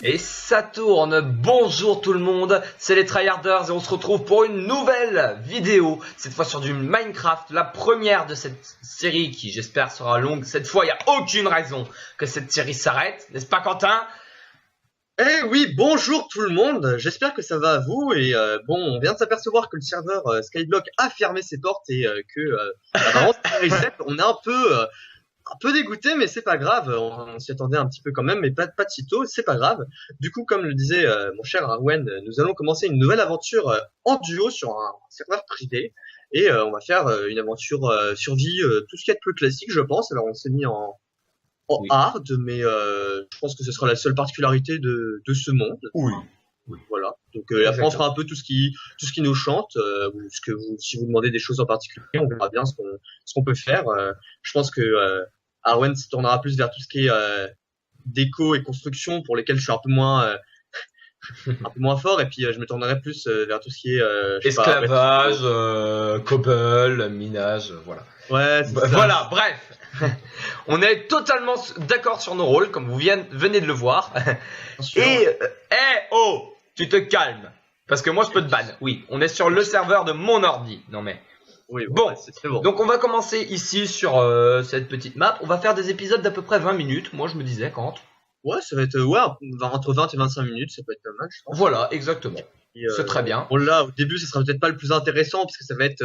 Et ça tourne, bonjour tout le monde, c'est les Tryharders et on se retrouve pour une nouvelle vidéo, cette fois sur du Minecraft, la première de cette série qui j'espère sera longue. Cette fois il n'y a aucune raison que cette série s'arrête, n'est-ce pas Quentin? Eh oui, bonjour tout le monde, j'espère que ça va à vous et bon, on vient de s'apercevoir que le serveur Skyblock a fermé ses portes et vraiment, on est un peu dégoûté, mais c'est pas grave, on s'y attendait un petit peu quand même, mais pas de sitôt, c'est pas grave. Du coup, comme le disait mon cher Arwen, nous allons commencer une nouvelle aventure en duo sur un serveur privé et on va faire une aventure survie, tout ce qu'il y a de plus classique, je pense. Alors on s'est mis en Oui. hard, mais je pense que ce sera la seule particularité de ce monde. Oui. Voilà. Donc après on fera un peu tout ce qui nous chante. Si vous demandez des choses en particulier, on verra bien ce qu'on peut faire. Je pense que Arwen se tournera plus vers tout ce qui est déco et construction, pour lesquels je suis un peu moins fort, et puis je me tournerai plus vers tout ce qui est esclavage, cobble, minage, voilà. Ouais, voilà, bref. On est totalement d'accord sur nos rôles, comme vous venez de le voir. Et, oh, tu te calmes. Parce que moi, je peux te ban. Oui, on est sur le serveur de mon ordi. Non mais... Oui, bon, ouais, c'est très bon. Donc on va commencer ici sur cette petite map. On va faire des épisodes d'à peu près 20 minutes. Moi, je me disais, quand... Ouais, ça va être entre 20 et 25 minutes, ça peut être pas mal, je pense. Voilà, exactement. C'est très bien. Bon là, au début, ça sera peut-être pas le plus intéressant, parce que ça va être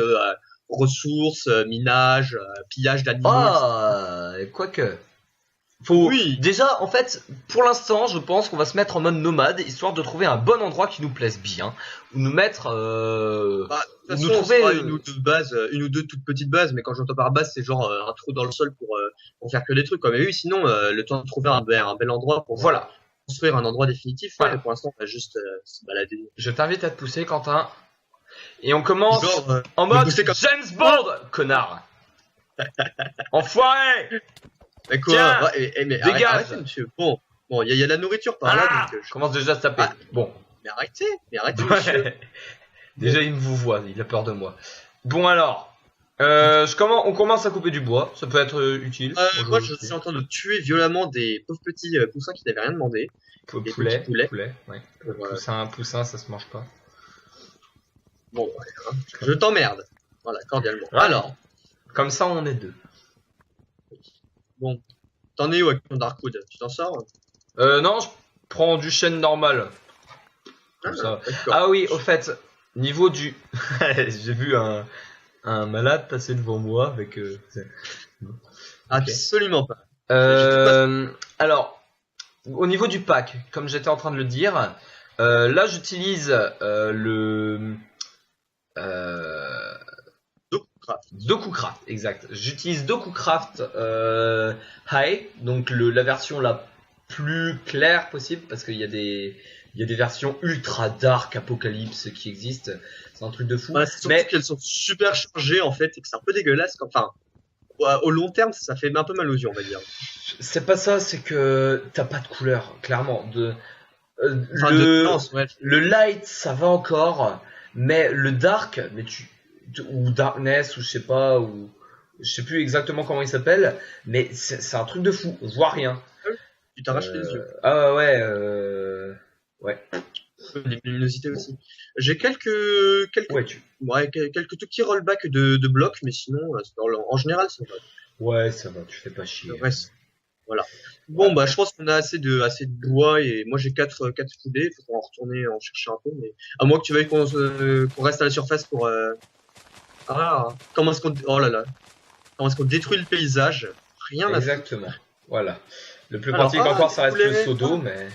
ressources, minage, pillage d'animaux. Ah, quoique. Oui. Déjà, en fait, pour l'instant, je pense qu'on va se mettre en mode nomade, histoire de trouver un bon endroit qui nous plaise bien, ou nous mettre... de toute façon, trouver une ou deux toutes petites bases, mais quand j'entends par base, c'est genre un trou dans le sol pour faire que des trucs, quoi. Mais oui, sinon, le temps de trouver un bel endroit pour construire un endroit définitif, ouais. Pour l'instant, on va juste se balader. Je t'invite à te pousser, Quentin. Et on commence en mode James Bond, connard. Enfoiré. Mais quoi? Tiens, mais dégage. Arrêtez, monsieur. Bon, il y a la nourriture par là. Donc, je commence déjà à se taper. Bon. Mais arrêtez, monsieur. Déjà, il me vous voit, il a peur de moi. Bon alors, on commence à couper du bois, ça peut être utile. Moi, je suis en train de tuer violemment des pauvres petits poussins qui n'avaient rien demandé. Poulet, ouais. Poussin, ça se mange pas. Bon, je t'emmerde. Voilà, cordialement. Alors, comme ça, on est deux. Bon, t'en es où avec ton Darkwood? Tu t'en sors? Non, je prends du chêne normal. Comme ça. Ah oui, au fait, niveau du... J'ai vu un malade passer devant moi avec... Absolument pas. Alors, au niveau du pack, comme j'étais en train de le dire, là j'utilise le... DokuCraft, exact. J'utilise DokuCraft High, donc la version la plus claire possible, parce qu'il y a des versions ultra dark apocalypse qui existent. C'est un truc de fou. Ouais, mais qu'elles sont super chargées en fait et que c'est un peu dégueulasse. Enfin, au long terme, ça fait un peu mal aux yeux, on va dire. C'est pas ça, c'est que t'as pas de couleur, clairement. Le light, ça va encore, mais le dark, ou darkness, ou je sais pas, ou je sais plus exactement comment il s'appelle, mais c'est un truc de fou. On voit rien. Tu t'arraches les yeux. Ah ouais. Ouais. Des luminosités aussi. J'ai quelques tout petits rollbacks de blocs, mais sinon, en général, ça va. Ouais, ça va, tu fais pas chier. Voilà. Bon, bah, je pense qu'on a assez de bois, et moi j'ai 4 coudées, faut qu'on retourner en chercher un peu, mais à moins que tu veuilles qu'on reste à la surface pour, comment est-ce qu'on détruit le paysage? Rien à faire. Exactement. Voilà. Le plus pratique encore, ça reste le seau d'eau, mais...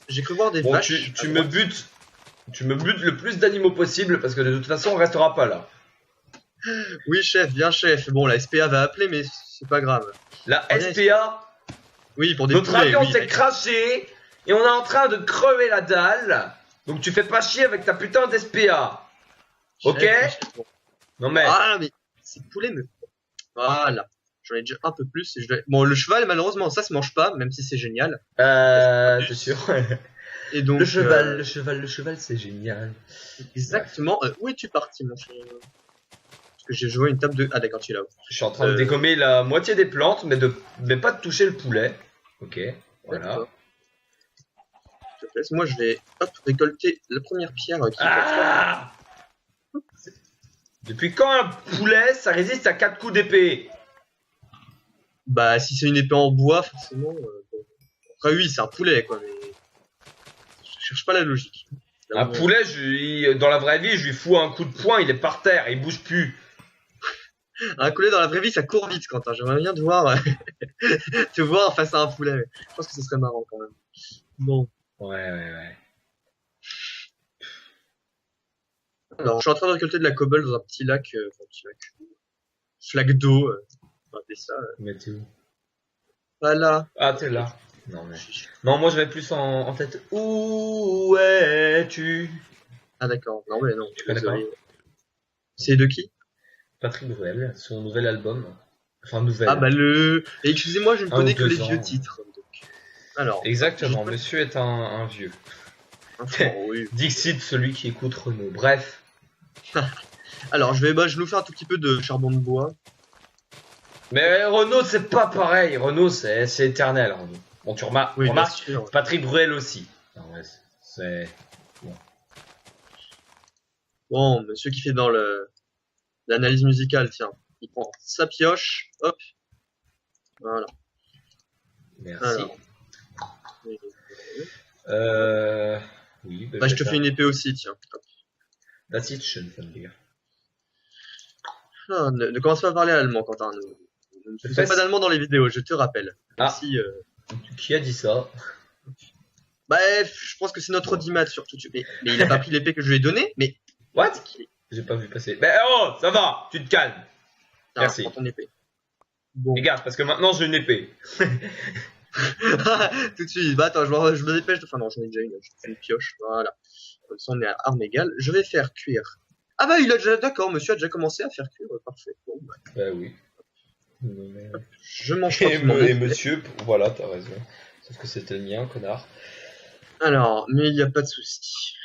J'ai cru voir des vaches. Tu me butes le plus d'animaux possible, parce que de toute façon, on restera pas là. Oui, chef, bien chef. Bon, la SPA va appeler, mais c'est pas grave. La SPA? Oui, pour des notre avion s'est craché, et on est en train de crever la dalle. Donc tu fais pas chier avec ta putain d'SPA. Ok? Non mais... Ah, mais ces poulets me... Voilà. J'en ai déjà un peu plus. Bon, le cheval, malheureusement, ça se mange pas, même si c'est génial. C'est sûr. Et donc, le cheval, c'est génial. Exactement. Où es-tu parti, mon cher? Parce que j'ai joué une table de... Ah, d'accord, tu es là. Je suis en train de dégommer la moitié des plantes, mais pas de toucher le poulet. Ok, voilà. place. Moi, je vais récolter la première pierre qui est Ah Depuis quand un poulet, ça résiste à 4 coups d'épée? Bah, si c'est une épée en bois, forcément. Bon. Après, oui, c'est un poulet, quoi, mais. Je cherche pas la logique. Un poulet, dans la vraie vie, je lui fous un coup de poing, il est par terre, il bouge plus. Un poulet dans la vraie vie, ça court vite, Quentin. J'aimerais bien te voir, te voir face à un poulet. Je pense que ce serait marrant quand même. Bon. Ouais. Alors, je suis en train de récolter de la cobble dans un petit lac, flaque d'eau, on va appeler ça. Mais t'es où? Voilà. Ah, t'es là. Non, moi je vais plus en tête. Où es-tu? Ah d'accord. Non mais non. Tu connais pas? C'est de qui? Patrick Bruel, son nouvel album. Enfin, nouvel. Ah bah le... Et excusez-moi, je ne connais que les ans. vieux titres. Donc. Alors. Exactement, monsieur est un vieux. Oui. Dixit, celui qui écoute Renaud. Bref. Alors, je nous fais un tout petit peu de charbon de bois. Mais Renaud, c'est pas pareil. Renaud, c'est éternel, Renaud. Bon, tu remarques, Patrick Bruel aussi. Non, ouais, c'est... Bon, monsieur qui fait dans l'analyse musicale, tiens. Il prend sa pioche, hop. Voilà. Merci. Alors. Oui, bah, je te fais une épée aussi, tiens. Hop. That's it, je ne peux dire. Ah, ne commence pas à parler allemand, Quentin. Ne fais pas d'allemand dans les vidéos, je te rappelle. Merci. Qui a dit ça? Bref, je pense que c'est notre audimat surtout. Mais il a pas pris l'épée que je lui ai donnée, mais... What? J'ai pas vu passer. Mais oh, ça va, tu te calmes. Tiens, merci. Prends ton épée. Bon. Regarde, parce que maintenant j'ai une épée. Tout de suite. Bah attends, je me dépêche. Enfin non, j'en ai déjà une. Je fais une pioche. Voilà. Comme ça, on est à armes égales. Je vais faire cuire. Ah bah il a déjà... D'accord, monsieur a déjà commencé à faire cuire. Parfait. Bon, bah. Bah oui. Je mange pas et monsieur, voilà, t'as raison. Sauf que c'était le mien, connard. Alors, mais il n'y a pas de souci.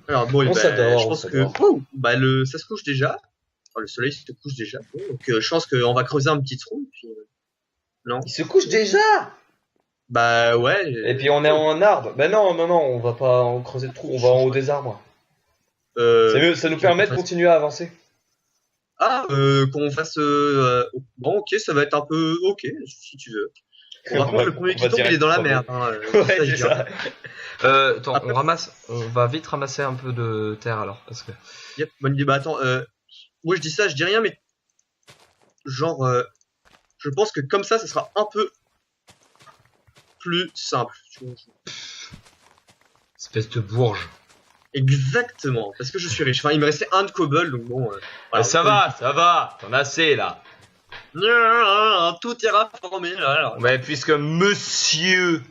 Alors bon, on s'adore. Je pense que bah ça se couche déjà. Enfin, le soleil se couche déjà. Donc je pense qu'on va creuser un petit trou. Puis, non. Il se couche déjà. Bah ouais. Et puis on est en arbre. Bah non, on va pas en creuser le trou. On va en haut des arbres. C'est mieux, ça nous permet de continuer à avancer. Ah, qu'on fasse... Bon, ok, ça va être un peu... Ok, si tu veux. Par contre, le premier qui tombe, il est dans la merde. Hein, ouais, c'est ça. Attends, on va vite ramasser un peu de terre alors, parce que... Yep, bonne idée. Bah attends, moi je dis ça, je dis rien, mais... Genre, je pense que comme ça sera un peu... plus simple. Tu vois. Espèce de bourge. Exactement, parce que je suis riche. Enfin, il me restait un de cobble, donc bon... voilà, ça va, t'en as assez, là. Tout ira formé, alors. Mais puisque monsieur...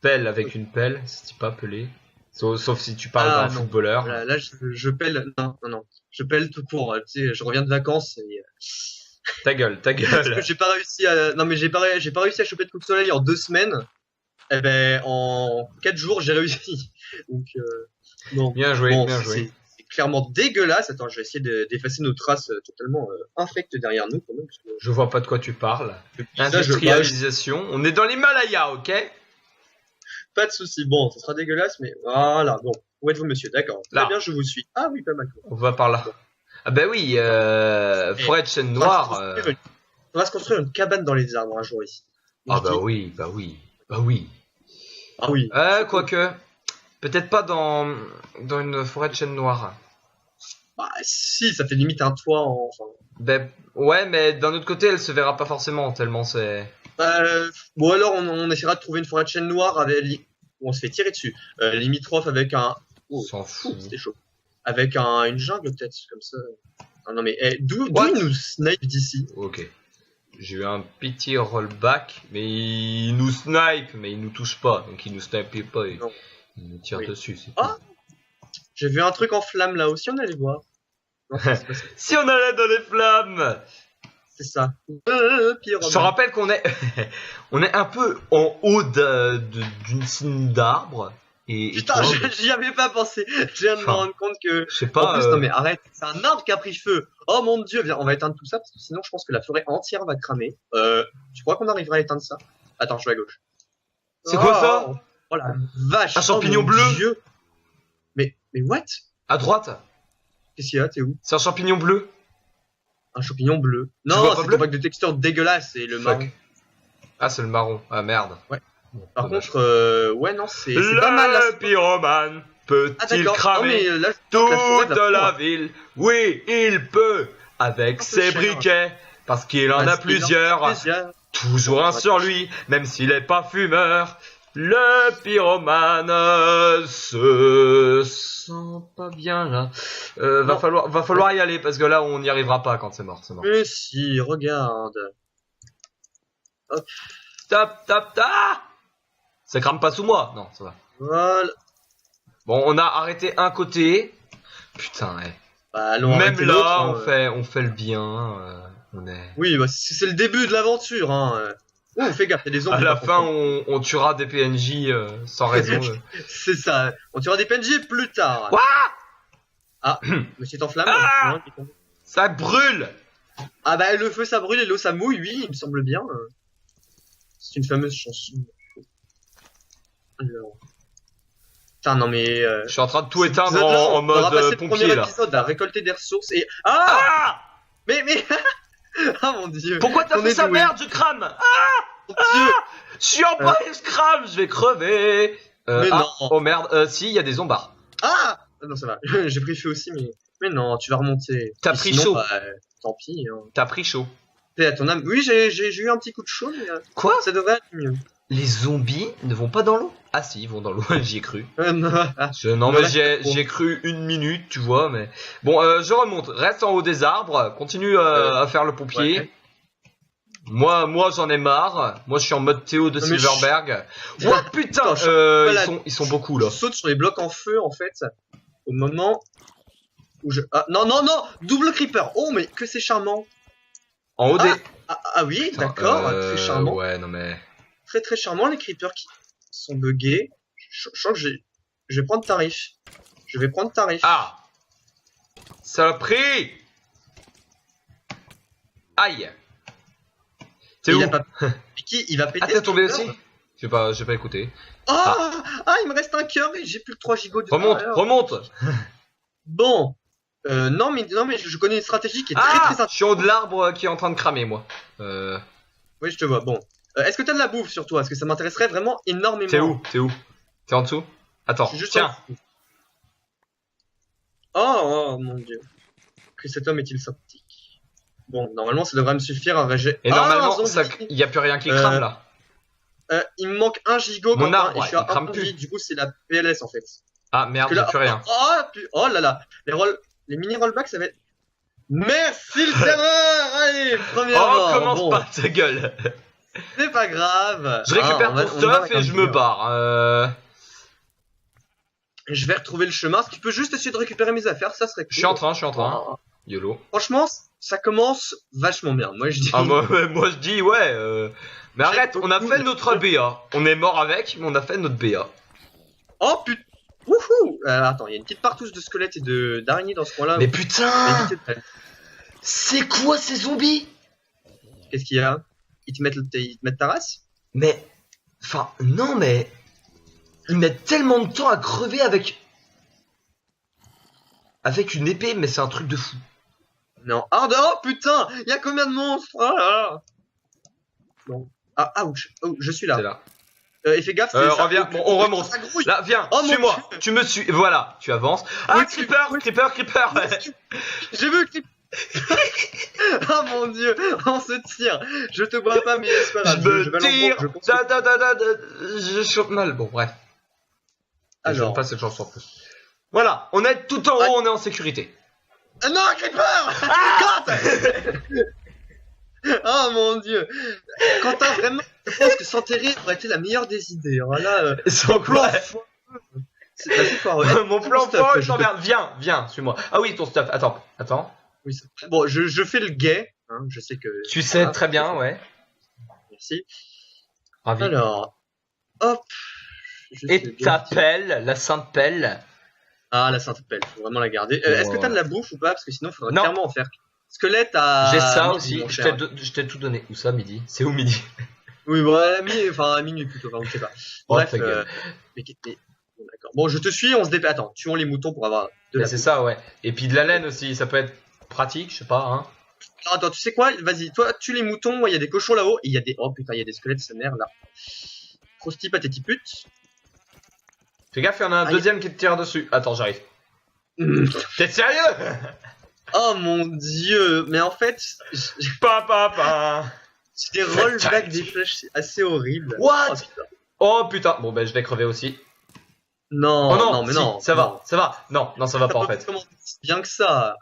pelle avec une pelle, si tu pas pelé. Sauf si tu parles d'un footballeur. Là je pèle... Non. Je pèle tout court, tu sais, je reviens de vacances et... Ta gueule. Parce que j'ai pas réussi à... Non, mais j'ai pas réussi à choper de coup de soleil en 2 semaines. Eh ben, en 4 jours, j'ai réussi. Donc, non. Bien joué. C'est clairement dégueulasse. Attends, je vais essayer d'effacer nos traces totalement infectes derrière nous, quand même. Parce que... Je vois pas de quoi tu parles. Industrialisation. On est dans l'Himalaya, ok? Pas de souci. Bon, ça sera dégueulasse, mais voilà. Bon, où êtes-vous, monsieur? D'accord. Très bien, je vous suis. Ah oui, pas mal. On va par là. Ah ben oui, forêt de chêne noire. On va se construire une cabane dans les arbres un jour ici. Ah bah oui. Ah oui. Quoique, peut-être pas dans une forêt de chêne noire. Bah si, ça fait limite un toit enfin. Ben ouais, mais d'un autre côté, elle se verra pas forcément tellement c'est... Bon alors on essaiera de trouver une forêt de chêne noire avec... où on se fait tirer dessus. Limitrophe avec un... On s'en fout. C'était chaud. Avec une jungle peut-être, comme ça. Ah, non mais d'où il nous snipe d'ici? Ok. J'ai eu un petit rollback, mais il nous snipe, mais il nous touche pas, donc il nous snipe pas, il nous tire dessus. Ah, j'ai vu un truc en flamme là aussi, on allait voir. Non, si on allait dans les flammes, c'est ça. Je te rappelle qu'on est, on est un peu en haut d'une cime d'arbre. Putain, j'y avais pas pensé. Je viens de me rendre compte que... Je sais pas. En plus, non mais arrête, c'est un arbre qui a pris feu. Oh mon dieu, viens, on va éteindre tout ça parce que sinon je pense que la forêt entière va cramer. Tu crois qu'on arrivera à éteindre ça? Attends, je vais à gauche. C'est quoi ça? Oh la vache. Un champignon mon bleu. Dieu. Mais what? À droite. Qu'est-ce qu'il y a? T'es où? C'est un champignon bleu. Un champignon bleu. vois Non, pas c'est bleu un pack de texture dégueulasse, c'est le Fuck. marron. Ah, c'est le marron. Ah, merde. Ouais. Bon, Par dommage. contre, ouais, non, c'est pas mal là. Le pyromane Ah peut-il d'accord. Non, cramer mais là, toute la forêt va la prendre. ville? Oui, il peut. Avec Un peu ses cher. briquets. Parce qu'il en a Parce qu'il plusieurs. Plusieurs. Toujours un sur lui, même s'il est pas fumeur. Le pyromane se sent pas bien là. Va Non. falloir y aller parce que là on n'y arrivera pas quand c'est mort, c'est mort. Mais si, regarde. Stop, stop, stop. Ça crame pas sous moi. Non, ça va. Voilà. Bon, on a arrêté un côté. Putain, ouais. Bah, allons Même arrêter l'autre, là, hein. on fait le bien. On est. Oui, bah, c'est le début de l'aventure, hein. Oh, fais gaffe, il y a des zombies. À la par fin, contre. on tuera des PNJ sans raison. C'est ça. On tuera des PNJ plus tard. Quoi? Ah, monsieur t'enflamme. Ah Non, qui tombe. Ça brûle. Ah bah le feu ça brûle et l'eau ça mouille, oui, il me semble bien. C'est une fameuse chanson. Alors. Putain, non mais. Je suis en train de tout cet éteindre épisode-là, en on aura mode passé le pompier premier là. épisode à récolter des ressources et. Ah, Ah! mais. Ah mon dieu. Pourquoi t'as On fait est ça? doué. Merde, je crame! Mon dieu. Je suis en plein je crame, je vais crever! Mais ah, non. oh merde, si, il y a des zombards. Ah non, ça va. J'ai pris feu aussi, mais non, tu vas remonter. T'as Et pris sinon, chaud. bah, tant pis. Hein. T'as pris chaud. Paix à ton âme. Oui, j'ai eu un petit coup de chaud, mais Quoi? ça devrait être mieux. Les zombies ne vont pas dans l'eau? Ah si, ils vont dans l'eau, j'y ai cru. Non, Non Ouais, mais c'est trop. j'y ai cru une minute, tu vois, mais... Bon, je remonte, reste en haut des arbres, continue à faire le pompier. ouais. Moi j'en ai marre, moi je suis en mode Théo de Non, mais Silverberg. Oh putain, Attends, je- voilà. ils sont beaucoup là. Je saute sur les blocs en feu en fait au moment où je. Ah, non, non, non, double creeper. Oh, mais que c'est charmant. En haut des... Ah oui, Putain, d'accord, très charmant. Ouais, non mais... Très très charmant les creepers qui sont buggés. Je sens que je vais prendre tarif. Je vais prendre tarif. Ah! Saloperie! Aïe! T'es où? Il a pas. Qui il va péter. Ah, t'es ce tombé creeper aussi? J'ai pas écouté. Ah, il me reste un cœur et j'ai plus que 3 gigots de Remonte, valeur. remonte! Bon. Non mais je connais une stratégie qui est très Ah! très Je suis en haut de l'arbre qui est en train de cramer, moi. Oui, je te vois. Bon. Est-ce que t'as de la bouffe sur toi? Parce que ça m'intéresserait vraiment énormément. T'es où? T'es où? T'es en dessous? Attends, Je suis juste tiens. Oh mon dieu. Que cet homme est-il sympathique. Bon, normalement ça devrait me suffire à régénérer. Et normalement, y a plus rien qui crame là. Il me manque 1 gigot Mon Quentin, arbre, et je suis ouais, à il crame 1 plus. vie. Du coup, c'est la PLS en fait. Ah merde, Que y'a là, plus rien. Oh là là. Les mini rollbacks, ça va être. Merci le serveur. Allez, première Oh, mort. commence Bon, pas ta gueule. c'est pas grave. Je récupère Ah, ton on va stuff avec et un je me dur. barre. Je vais retrouver le chemin. Si tu peux juste essayer de récupérer mes affaires, ça serait cool. Je suis en train. Ah. YOLO. Franchement, ça commence vachement bien. Moi, je dis. Ah, moi je dis ouais. Mais J'aime arrête, on a beaucoup fait le- notre BA. On est mort avec, mais on a fait notre BA. Oh putain. Wouhou. Attends, il y a une petite partouche de squelettes et d'araignées dans ce coin-là. Mais putain, Évitez de faire. c'est quoi ces zombies? Qu'est-ce qu'il y a? Ils te mettent ta race? Mais, enfin, non mais, ils mettent tellement de temps à crever avec une épée, mais c'est un truc de fou. Non. Oh putain. Il y a combien de monstres? Oh là là. Bon. Ah, ouch. Oh, je suis là. C'est là. Et fais gaffe. ça- Reviens, bon, on remonte. ça grouille. Là, viens, Oh, mon suis-moi. Dieu. Tu me suis, voilà, tu avances. Ah, Oui, creeper, oui. creeper. J'ai vu que Oh mon dieu, on se tire. Je te vois pas, mais c'est pas grave. Je vais me tire. l'envoyer, je pense. Je chante mal. Bon, bref. Je Alors. n'aime pas cette chanson en plus. Voilà, on est tout en haut, on est en sécurité. Ah non, Creeper. Oh mon dieu. Quentin, vraiment, je pense que s'enterrer aurait été la meilleure des idées. Voilà, Sans plan quoi foireux. C'est assez foireux. Mon plan Ton stuff, fort, je je t'emmerde. Viens, suis-moi. Ah oui, ton stuff. Attends. Oui, c'est- bon, je fais le gay. Hein, je sais que. Tu sais Voilà. très bien, ouais. Merci. Ravi. Alors, hop. Je sais Et bien. ta pelle, la sainte pelle. Ah, la sainte pelle, faut vraiment la garder. Ouais, Est-ce que t'as ouais. de la bouffe ou pas? Parce que sinon, il faudrait Non. clairement en faire. Squelette à. J'ai ça midi, aussi. mon Je cher. t'ai tout donné. Où ça, midi? C'est où midi? Oui, bon, à minuit plutôt, enfin, je sais pas. Oh, Bref, ta gueule. bon, d'accord. Bon, je te suis, on se dépêche. Attends, tuons les moutons pour avoir de Mais la c'est bouffe. ça, ouais. Et puis de la laine aussi, ça peut être pratique, je sais pas, hein. Alors, attends, tu sais quoi? Vas-y, toi, tue les moutons, moi, il y a des cochons là-haut, et il y a des... Oh putain, il y a des squelettes, sa mère, là. Prosti patati pute. Fais gaffe, il y en a un Aïe. deuxième qui te tire dessus. Attends, j'arrive. Mmh. T'es sérieux? Oh mon dieu, mais en fait, Papa. j'ai des rollbacks des flèches, c'est assez horrible. What? Oh, putain. Oh putain. Bon, ben je vais crever aussi. Non, Oh non, non, mais si, non. ça non. va, ça va. Non, non, ça va pas en fait. Comment c'est bien que ça.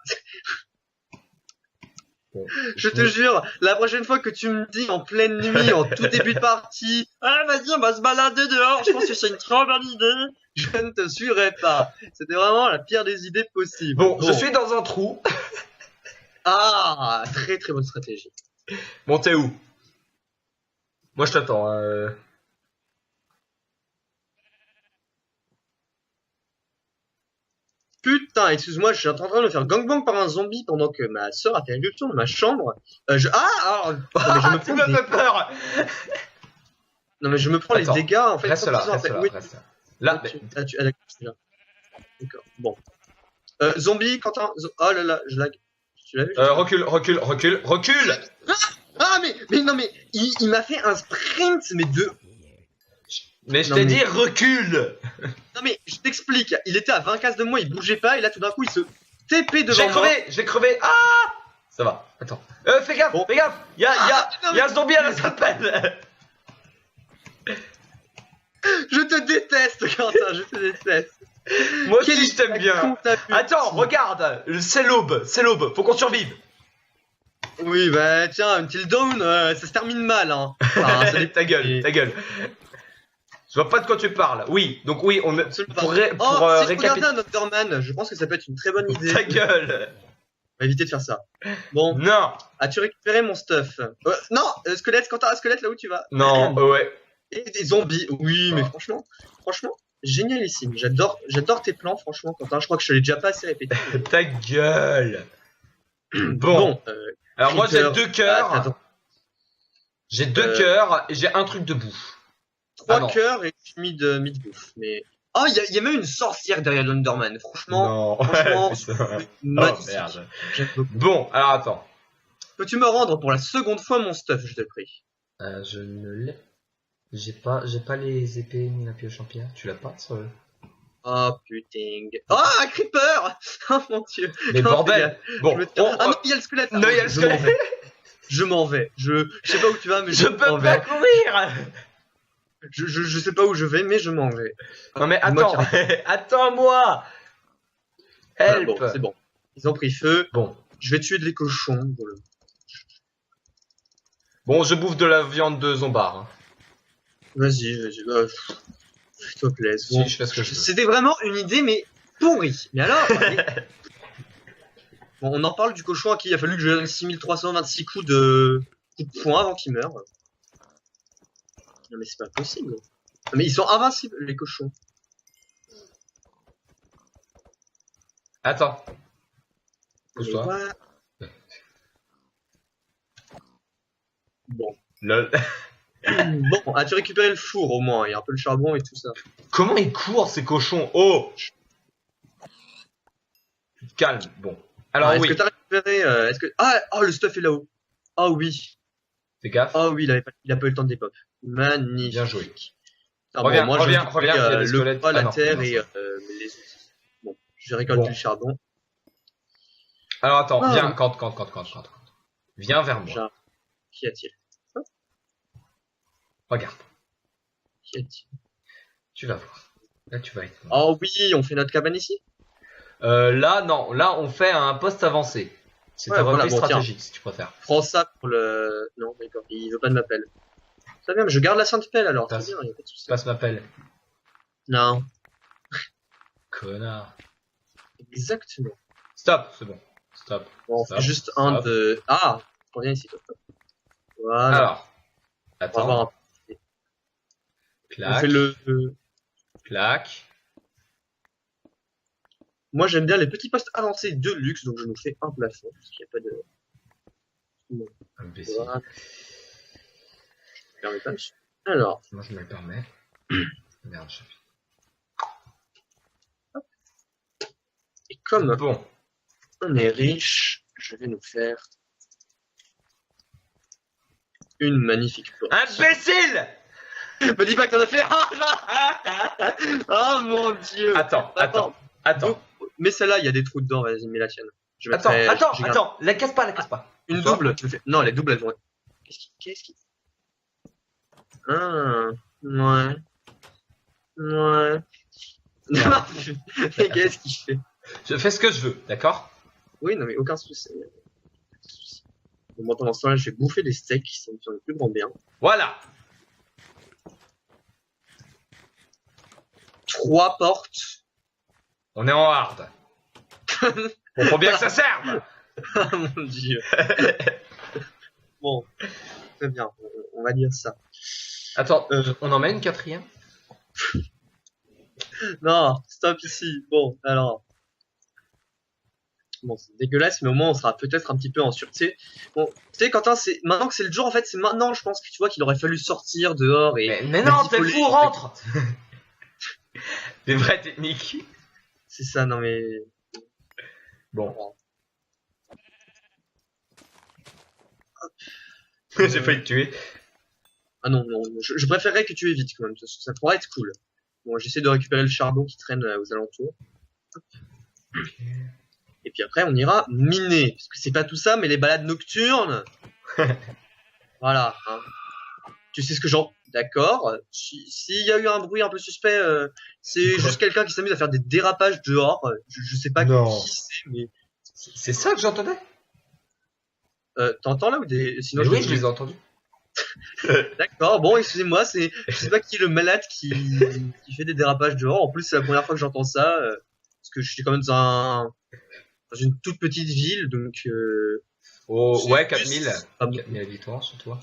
Bon. Je te jure, la prochaine fois que tu me dis en pleine nuit, en tout début de partie, ah vas-y, on va se balader dehors, je pense que c'est une trop bonne idée, je ne te suivrai pas. C'était vraiment la pire des idées possibles. Bon, je suis dans un trou. Ah, très très bonne stratégie. Bon, t'es où? Moi, je t'attends. Putain, excuse-moi, je suis en train de me faire gangbang par un zombie pendant que ma soeur a fait éruption dans ma chambre. Non, mais je me Tu prends m'as des... fait peur. Non mais je me prends Attends, les dégâts en fait. Reste là, sans besoin, en reste fait. là, Oui, reste là. Là, mais- d'accord, c'est là. D'accord, bon. Zombie, Quentin. Oh là là, je lag. Tu l'as vu? recule. Ah mais non mais il m'a fait un sprint mais de... Mais je Non, t'ai mais- dit recule. Non mais je t'explique, il était à 20 cases de moi, il bougeait pas et là tout d'un coup il se TP devant moi. Je vais crever. Ah. Ça va. Attends. Fais gaffe, Bon. fais gaffe. Il y a un zombie à la sapelle. Je te déteste Quentin, je te déteste. Moi Quel aussi, je t'aime bien. con t'as pu- Attends, regarde. C'est l'aube. Faut qu'on survive. Oui bah tiens, until dawn, ça se termine mal hein. Enfin, ça dépend. ta gueule. Je vois pas de quoi tu parles. Oui, donc oui, on Absolument pour, pas. pour Oh, si je regardais récapituler. un Underman, je pense que ça peut être une très bonne idée. Ta gueule. On va éviter de faire ça. Bon, Non, as-tu récupéré mon stuff? Non, squelette, Quentin, squelette là où tu vas. non, ouais. Et des zombies. Oui, mais franchement, génialissime. J'adore tes plans, franchement, Quentin. Je crois que je te l'ai déjà pas assez répété. Ta gueule. Bon. Bon, Alors moi j'ai Creeper. 2 cœurs. Attends, J'ai 2 cœurs et j'ai un truc de bouffe. 3 non. cœurs et mis de bouffe. Mais oh, il y a même une sorcière derrière l'Underman. Franchement, Non. franchement, Putain. Oh magnifique. merde. J'aime beaucoup. Bon, alors attends. Peux-tu me rendre pour la seconde fois mon stuff, je te prie? Je ne l'ai. J'ai pas les épées ni la pioche en pierre. Tu l'as pas sur le... Oh putain. Oh, un creeper. Oh mon dieu. Mais Non, bordel. Bon. Je me tiens- Ah non, il y a le squelette. là. Non, il y a le Je m'en squelette. vais. Je m'en vais. Je sais pas où tu vas, mais Je m'en peux vais. pas courir. Je sais pas où je vais, mais je m'en vais. Non mais Dis-moi attends. Attends-moi. Voilà, Help. bon, c'est bon. Ils ont pris feu. Bon. Je vais tuer des cochons. Voilà. Bon, je bouffe de la viande de zombard. Hein. Vas-y. S'il te plaît. Si, Bon. je fais ce que je veux. C'était vraiment une idée, mais pourrie. Mais alors Bon, on en parle du cochon à qui il a fallu que je donne 6326 coups de poing avant qu'il meure. Non mais c'est pas possible. Non, mais ils sont invincibles, les cochons. Attends. Mais Pousse-toi. what? Bon. Lol. Bon, as-tu récupéré le four au moins? Il y a un peu le charbon et tout ça. Comment ils courent ces cochons? Oh. Calme. Bon. Alors Est-ce oui. que t'as récupéré le stuff est là-haut. Ah oui. Fais gaffe. Ah oui, il a pas eu le temps de dépop. Magnifique. Bien joué. Ah, Reviens, moi, je vais reviens, il y a récupérer, des le squelettes. bois, la Ah non, terre non, et les outils. Bon, je vais récolter Bon. le charbon. Alors attends, Ah. viens, quand. Viens vers moi. Genre, Qui a-t-il? Regarde. Qui a-t-il? Tu vas voir. Là, tu vas être. Oh oui, on fait notre cabane ici? Là, non. Là, on fait un poste avancé. C'est Ouais, un voilà, repli bon, stratégique, si tu préfères. Prends ça pour le... Non, d'accord, il veut pas de ma pelle. Très bien, mais je garde la sainte pelle alors. Passe. Très bien, y a pas de souci. Passe ma pelle. Non, Connard. exactement. Stop, c'est bon. Stop. Bon, on Stop. fait juste un Stop. de... Ah, reviens ici, toi. Voilà. Alors. On va avoir Attends. un- On Clac. fait le... Clac. Moi, j'aime bien les petits postes avancés de luxe, donc je nous fais un plafond, parce qu'il n'y a pas de... Imbécile. Voilà. permets pas. Alors, Moi, je me le permets. Merde, je... et comme Bon. on est riche, je vais nous faire une magnifique porte. Imbécile! Me dis pas que t'en as fait. Oh mon dieu. Attends. Donc, mais celle-là, il y a des trous dedans, vas-y, mets la tienne. Je Attends, mettrai- je garde la casse pas. Une Quoi double. Non, les doubles, elles vont. Qu'est-ce qui. Ah, ouais. Ouais. Merde. Qu'est-ce qu'il fait? Je fais ce que je veux, d'accord? Oui, non, mais aucun souci. Bon, moi, pendant ce temps-là, je vais bouffer des steaks, ça me fait le plus grand bien. Voilà! 3 portes. On est en hard. On faut bien que ça serve! Ah mon dieu. Bon, très bien, on va dire ça. Attends, on en met une quatrième? Non, stop ici. Bon, alors. Bon, c'est dégueulasse, mais au moins on sera peut-être un petit peu en sûreté. Bon, tu sais, Quentin, c'est maintenant que c'est le jour, en fait, c'est maintenant, je pense que tu vois qu'il aurait fallu sortir dehors et. Mais non, t'es manipuler. fou, rentre! Des vraies techniques. C'est ça, non mais. Bon. J'ai failli te tuer. Ah non, je préférerais que tu évites quand même, ça pourrait être cool. Bon, j'essaie de récupérer le charbon qui traîne aux alentours. Et puis après, on ira miner. Parce que c'est pas tout ça, mais les balades nocturnes. Voilà. Hein. Tu sais ce que j'en... D'accord. S'il y a eu un bruit un peu suspect, c'est juste quelqu'un qui s'amuse à faire des dérapages dehors. Je sais pas Non. qui c'est, mais... C'est ça que j'entendais? T'entends là ou des... Sinon, Mais oui, je les ai entendus. D'accord, bon, excusez-moi, je sais pas qui est le malade qui fait des dérapages dehors. En plus, c'est la première fois que j'entends ça, parce que je suis quand même dans une toute petite ville, donc... Oh, c'est ouais, plus- 4000. Ah bon. 4000 habitants sur toi.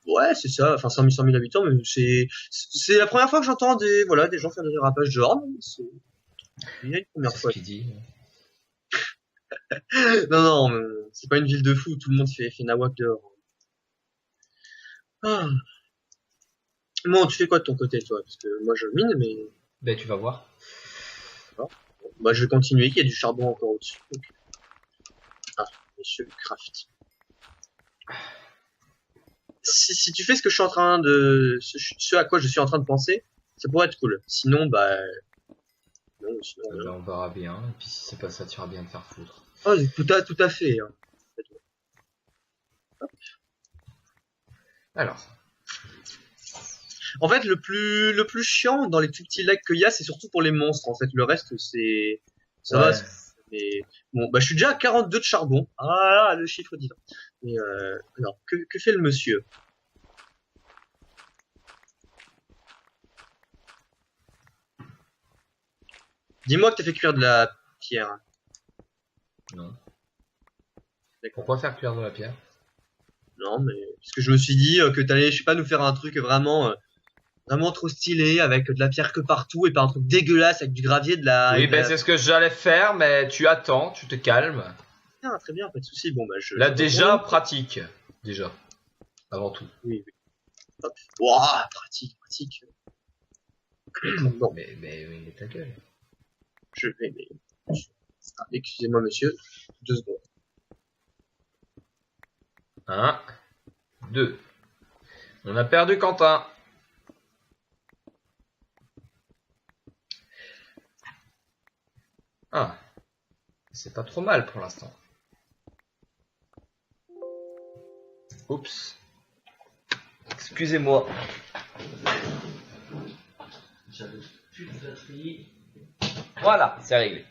Ouais, c'est ça, enfin 100 000 habitants, mais c'est la première fois que j'entends des gens faire des dérapages dehors. Mais il y a une première C'est ce fois. qu'il dit. Non, c'est pas une ville de fou, tout le monde fait nawak dehors. Ah. Bon, tu fais quoi de ton côté, toi? Parce que moi, je mine, mais... Ben, tu vas voir. Bah, je vais continuer, il y a du charbon encore au-dessus. Donc... Ah, monsieur Craft. Si tu fais ce que je suis en train de... Ce à quoi je suis en train de penser, ça pourrait être cool. Sinon, bah... Non, sinon... Là, on verra bien. Et puis, si c'est pas ça, tu iras bien te faire foutre. Oh, tout à fait. Hein. Alors. En fait, le plus chiant dans les tout petits lacs qu'il y a, c'est surtout pour les monstres. En fait, le reste, c'est... Ça va. Ouais. Mais bon, bah, je suis déjà à 42 de charbon. Ah, le chiffre divin. Mais alors, que fait le monsieur? Dis-moi que t'as fait cuire de la pierre. Non. D'accord. Pourquoi faire cuire de la pierre? Non, mais parce que je me suis dit que t'allais, je sais pas, nous faire un truc vraiment trop stylé avec de la pierre que partout et pas un truc dégueulasse avec du gravier, de la. Oui, et de ben la- c'est ce que j'allais faire, mais tu attends, tu te calmes. Ah, très bien, pas de souci. Bon, bah je. Là, déjà, pratique. Déjà. Avant tout. Oui. Hop. Ouah, pratique. Bon, Mais ta gueule. je vais. Ah, excusez-moi, monsieur. 2 secondes. 1, 2. On a perdu Quentin. Ah. C'est pas trop mal pour l'instant. Oups. Excusez-moi. J'avais plus de batterie. Voilà, c'est réglé.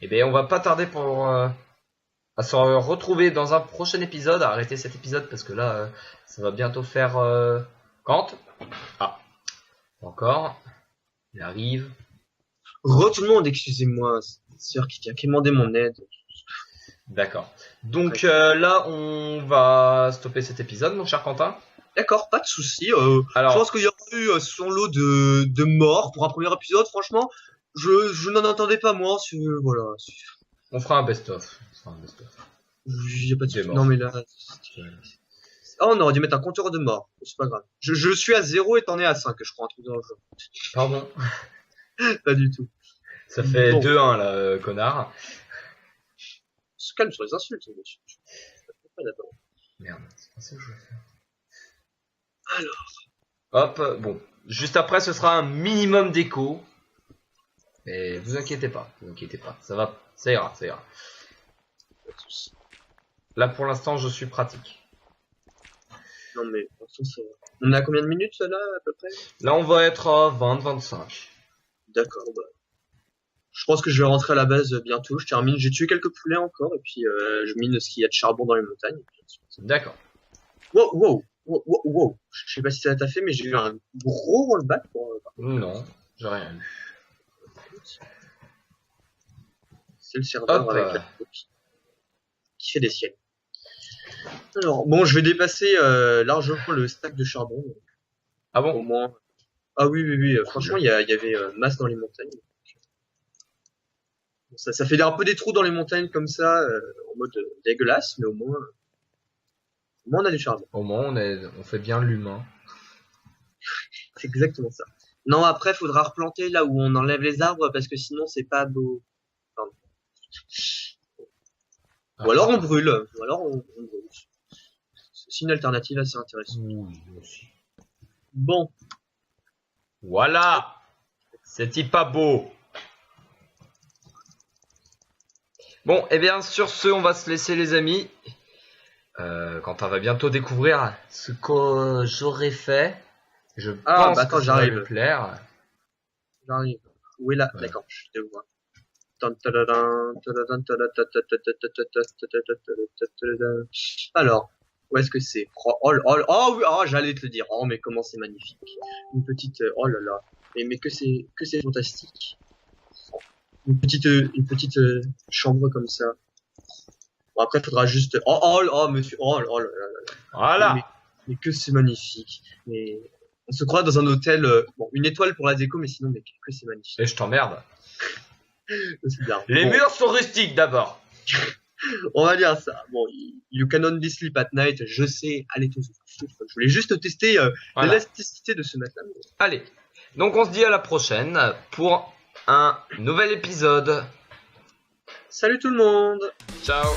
Et bien, on va pas tarder pour à se retrouver dans un prochain épisode. Arrêtez cet épisode parce que là, ça va bientôt faire quand? Ah, encore. Il arrive. Tout le monde, excusez-moi. C'est une sœur qui vient quémander mon aide. D'accord. Donc là, on va stopper cet épisode, mon cher Quentin. D'accord, pas de souci. Alors- je pense qu'il y aura eu son lot de morts pour un premier épisode. Franchement, je n'en entendais pas moins. Voilà. On fera un best-of. Il y a pas de Des souci. morts. Non, mais là, Oh, on aurait dû mettre un compteur de mort. C'est pas grave. Je suis à 0 et t'en es à 5, je crois, un truc dans le genre. Pardon. Pas du tout. Ça fait Bon. 2-1 là, connard. Se calme sur les insultes, monsieur. Pas d'accord. Merde, c'est pas ça que je veux faire. Alors. Hop, bon. Juste après, ce sera un minimum d'écho. Et vous inquiétez pas, Ça va, ça ira, ça ira. Pas de soucis. Là, pour l'instant, je suis pratique. Non, mais, en sens, ça va. On est à combien de minutes, là, à peu près? Là, on va être à 20-25. D'accord, bah. Je pense que je vais rentrer à la base bientôt. Je termine. J'ai tué quelques poulets encore, et puis, je mine ce qu'il y a de charbon dans les montagnes. D'accord. Wow. Je sais pas si ça t'a fait, mais j'ai eu un gros rollback. Non, j'ai rien eu. C'est le serveur Hop. avec la copie qui fait des siennes. Alors, bon, je vais dépasser largement le stack de charbon. Ah Au bon? moins. Ah oui. Franchement, il y avait masse dans les montagnes. Bon, ça fait un peu des trous dans les montagnes comme ça, en mode dégueulasse, mais au moins on a du charbon. Au moins, on fait bien l'humain. C'est exactement ça. Non, après, faudra replanter là où on enlève les arbres parce que sinon c'est pas beau. Pardon. Ou alors on brûle. C'est une alternative assez intéressante. Oui, aussi. Bon, Voilà. C'est pas beau. Bon, et bien sur ce, on va se laisser les amis. Quentin va bientôt découvrir ce que j'aurais fait. Je pense bah attends, que ça va j'arrive. lui plaire. J'arrive. Où est là? Ouais. D'accord, je te vois. Alors, où est-ce que c'est? Oh oui, j'allais te le dire. Oh, mais comment c'est magnifique. Une petite, oh là là. Mais que c'est fantastique. Une petite chambre comme ça. Bon, après, il faudra juste, monsieur, oh là là. Voilà. Mais que c'est magnifique. Mais on se croit dans un hôtel, bon, une étoile pour la déco, mais sinon, mais que c'est magnifique. Et je t'emmerde. C'est bien. Les Bon, murs sont rustiques d'abord. on va dire ça. Bon, you can only sleep at night. Je sais. Allez, tous. Je voulais juste tester Voilà. l'élasticité de ce matelas. Allez. Donc on se dit à la prochaine pour un nouvel épisode. Salut tout le monde. Ciao.